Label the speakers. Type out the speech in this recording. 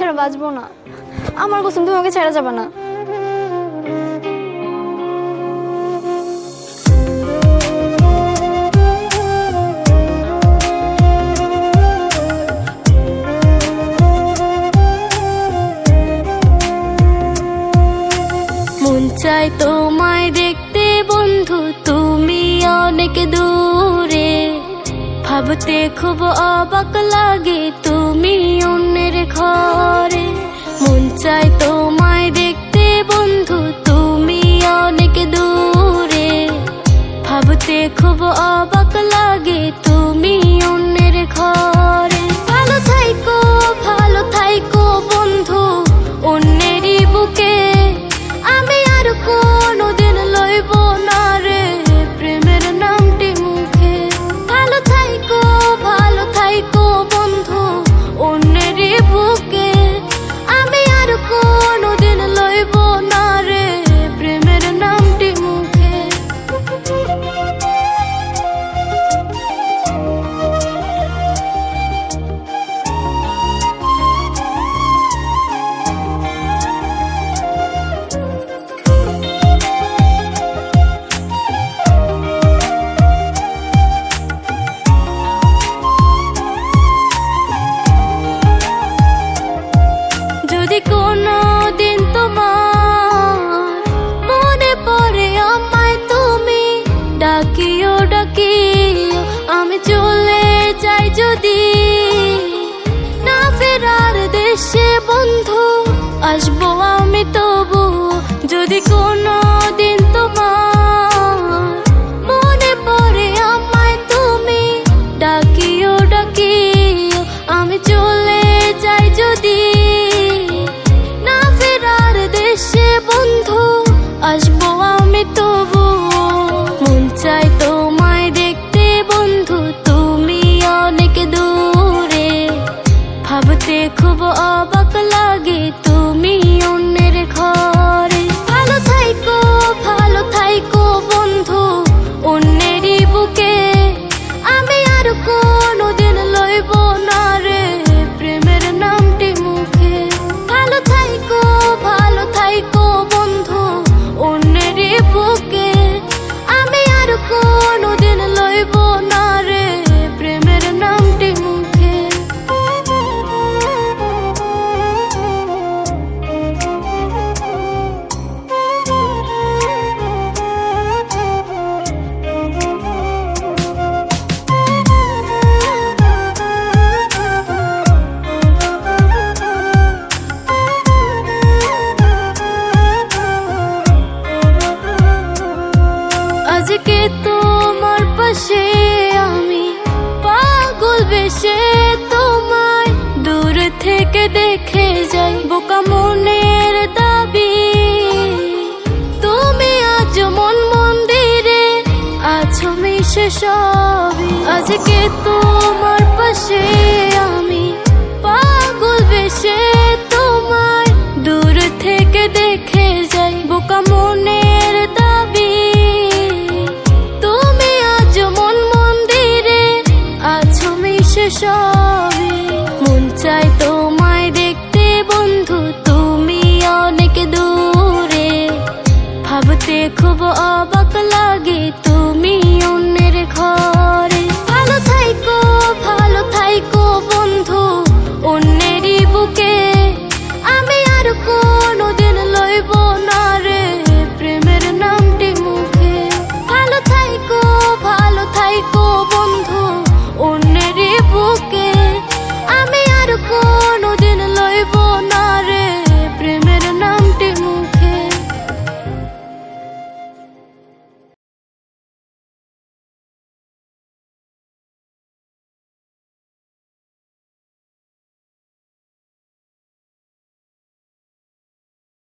Speaker 1: ছাড়া বাঁচবো না। আমার কসম, তুমি আমাকে ছেড়ে যাবে না।
Speaker 2: মন চাই তোমায় দেখতে বন্ধু, তুমি অনেক দূরে। ভাবতে খুব অবাক লাগে তুমি অন্যের ঘরে। মন চাই তোমায় দেখতে বন্ধু, তুমি অনেক দূরে। ভাবতে খুব অবাক লাগে তুমি অন্যের ঘরে। ভালো থাইকো বন্ধু অন্যেরই বুকে। আমি আর কোনোদিন লইব না রে প্রেমের নামটি মুখে। ভালো থাইকো বন্ধু অন্যেরই বুকে। আমি আর কোনোদিন লইব না রে প্রেমের নামটি মুখে। যদি কোনো দিন তোমার মনে পড়ে আমায়, তুমি ডাকিও আমি চলে যাই যদি। না ফেরার দেশে বন্ধু আসবো আমি তবু। যদি কোনো দিন তোমার মনে পড়ে আমায়, তুমি ডাকিও আমি চলে যাই যদি। দেশে বন্ধু আসবো আমি তবু। মন চাই তোমায় দেখতে বন্ধু, তুমি অনেক দূরে। ভাবতে খুব অবাক লাগে তুমি অন্যের ঘরে। ভালো থাইকো বন্ধু অন্যেরই বুকে। আমি আর কোনোদিন লইব না রে প্রেমের নামটি মুখে। ভালো থাইকো বন্ধু অন্যেরই বুকে। আমি আর কোনোদিন লইব না রে প্রেমের নামটি মুখে। আজকে তোমার পাশে আমি পাগল বেশে তোমায় দূর থেকে দেখে যাই। বোকা মনের দাবি তুমি আজ মন মন্দিরে আছো মিশে সবই। আজকে তোমার পাশে আমি পাগল বেশে তোমায় দূর থেকে দেখে যাই। বোকা মনের দাবি তুমি আজ মন মন্দিরে আছো মিশে সব।